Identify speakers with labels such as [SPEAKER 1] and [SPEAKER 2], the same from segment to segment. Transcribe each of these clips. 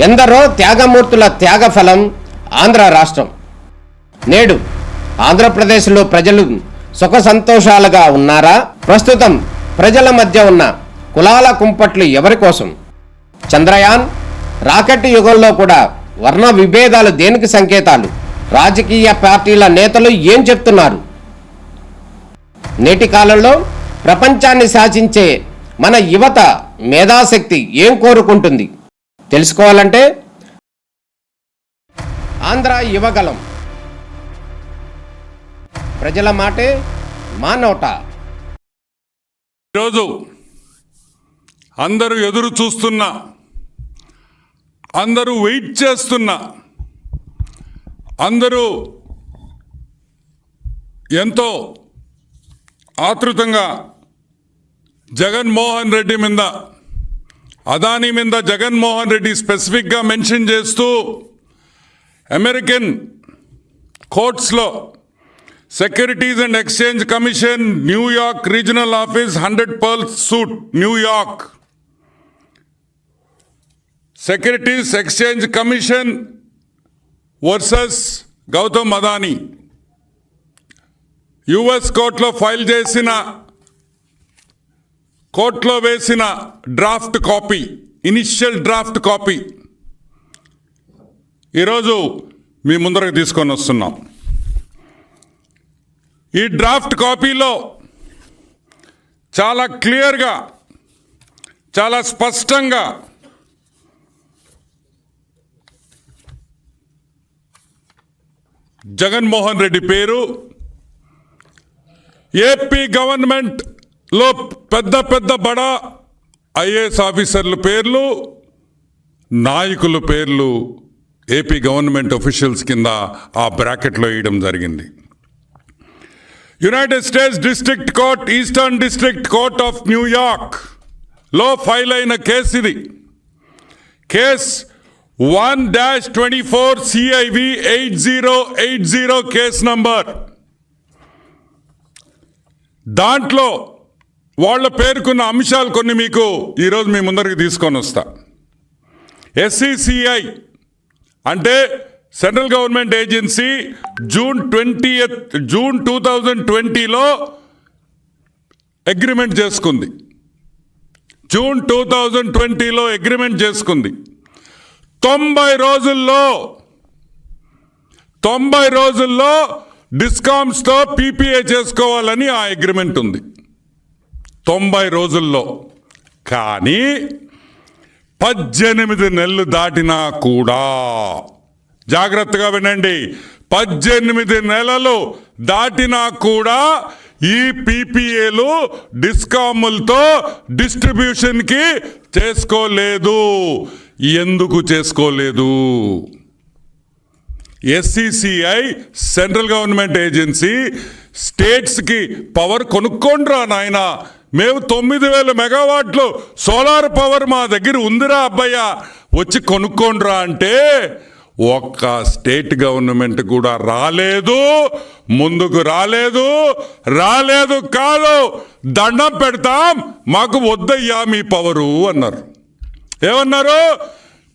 [SPEAKER 1] ఎందరో త్యాగమూర్తుల త్యాగఫలం ఆంధ్ర రాష్ట్రం. నేడు ఆంధ్రప్రదేశ్లో ప్రజలు సుఖ సంతోషాలుగా ఉన్నారా? ప్రస్తుతం ప్రజల మధ్య ఉన్న కులాల కుంపట్లు ఎవరి కోసం? చంద్రయాన్ రాకెట్ యుగంలో కూడా వర్ణ విభేదాలు దేనికి సంకేతాలు? రాజకీయ పార్టీల నేతలు ఏం చెప్తున్నారు? నేటి కాలంలో ప్రపంచాన్ని శాసించే మన యువత మేధాశక్తి ఏం కోరుకుంటుంది? తెలుసుకోవాలంటే ఆంధ్ర యువగలం. ప్రజల మాటే మా నోట.
[SPEAKER 2] ఈరోజు అందరూ ఎదురు చూస్తున్నా, అందరూ వెయిట్ చేస్తున్నా, అందరూ ఎంతో ఆతృతంగా జగన్మోహన్ రెడ్డి మీద, అదానీ మీద జగన్మోహన్ రెడ్డి స్పెసిఫిక్గా మెన్షన్ చేస్తూ అమెరికన్ కోర్ట్స్లో securities and exchange commission New York regional office 100 Pearls suite New York, securities exchange commission versus Gautam Adani US కోర్టులో ఫైల్ చేసిన, కోర్టులో వేసిన draft copy, initial draft copy ఈరోజు మీ ముందరకు తీసుకొని వస్తున్నాం. ఈ డ్రాఫ్ట్ కాపీలో చాలా క్లియర్గా, చాలా స్పష్టంగా జగన్మోహన్ రెడ్డి పేరు, ఏపీ గవర్నమెంట్లో పెద్ద పెద్ద బడా ఐఏఎస్ ఆఫీసర్ల పేర్లు, నాయకుల పేర్లు ఏపీ గవర్నమెంట్ అఫీషియల్స్ కింద ఆ బ్రాకెట్లో వేయడం జరిగింది. United states district court, eastern district court of New York లో ఫైల్ అయిన కేసు ఇది. Case 1-24 CIV 8080 case number. దాంట్లో వాళ్ళ పేర్కొన్న అంశాలు కొన్ని మీకు ఈరోజు మీ ముందరికి తీసుకొని వస్తా. SCCI అంటే సెంట్రల్ గవర్నమెంట్ ఏజెన్సీ జూన్ 2020లో అగ్రిమెంట్ చేసుకుంది. జూన్ 2020లో అగ్రిమెంట్ చేసుకుంది. 90 రోజుల్లో డిస్కామ్స్తో PPA చేసుకోవాలని ఆ అగ్రిమెంట్ ఉంది. 90 రోజుల్లో. కానీ 18 నెలలు దాటినా కూడా, జాగ్రత్తగా వినండి, 18 నెలలు దాటినా కూడా ఈ PPAలు డిస్కాములతో డిస్ట్రిబ్యూషన్కి చేసుకోలేదు. ఎందుకు చేసుకోలేదు? SCCI సెంట్రల్ గవర్నమెంట్ ఏజెన్సీ స్టేట్స్కి పవర్ కొనుక్కోండిరా నాయన, మేము 9000 మెగావాట్లు సోలార్ పవర్ మా దగ్గర ఉందిరా అబ్బయ్య, వచ్చి కొనుక్కోండిరా అంటే ఒక్క స్టేట్ గవర్నమెంట్ కూడా రాలేదు, ముందుకు రాలేదు. కాదు, దండం పెడతాం, మాకు వద్దయ్యా మీ పవరు అన్నారు. ఏమన్నారు?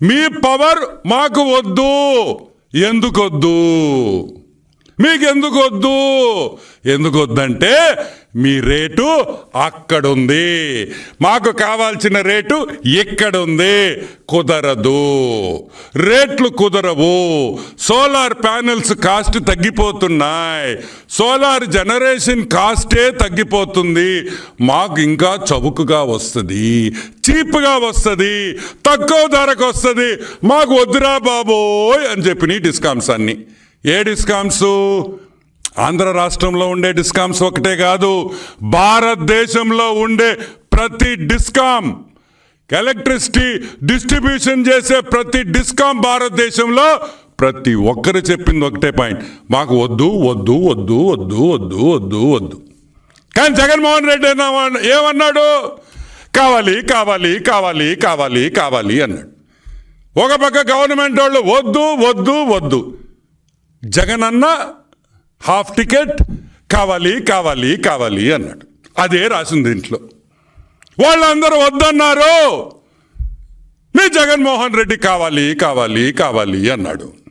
[SPEAKER 2] మీ పవర్ మాకు వద్దు. ఎందుకు వద్దు? మీకు ఎందుకు వద్దు? ఎందుకు వద్దంటే మీ రేటు అక్కడుంది, మాకు కావాల్సిన రేటు ఇక్కడుంది. కుదరదు, రేట్లు కుదరవు. సోలార్ ప్యానెల్స్ కాస్ట్ తగ్గిపోతున్నాయి, సోలార్ జనరేషన్ కాస్టే తగ్గిపోతుంది. మాకు ఇంకా చౌకగా వస్తుంది, చీప్గా వస్తుంది, తక్కువ ధరకు వస్తుంది. మాకు వద్దురా బాబోయ్ అని చెప్పిన డిస్కామ్స్ అన్ని. ఏ డిస్కామ్స్? ఆంధ్ర రాష్ట్రంలో ఉండే డిస్కామ్స్ ఒకటే కాదు, భారతదేశంలో ఉండే ప్రతి డిస్కామ్, ఎలక్ట్రిసిటీ డిస్ట్రిబ్యూషన్ చేసే ప్రతి డిస్కామ్ భారతదేశంలో ప్రతి ఒక్కరు చెప్పింది ఒకటే పాయింట్, మాకు వద్దు వద్దు వద్దు వద్దు వద్దు వద్దు వద్దు. కానీ జగన్మోహన్ రెడ్డి ఏమన్నాడు? కావాలి కావాలి కావాలి కావాలి కావాలి అన్నాడు. ఒక పక్క గవర్నమెంట్ వాళ్ళు వద్దు వద్దు వద్దు, జగన్ అన్న హాఫ్ టికెట్ కావాలి కావాలి కావాలి అన్నాడు. అదే రాసింది దీంట్లో. వాళ్ళందరూ వద్దన్నారు. మీ జగన్మోహన్ రెడ్డి కావాలి కావాలి కావాలి అన్నాడు.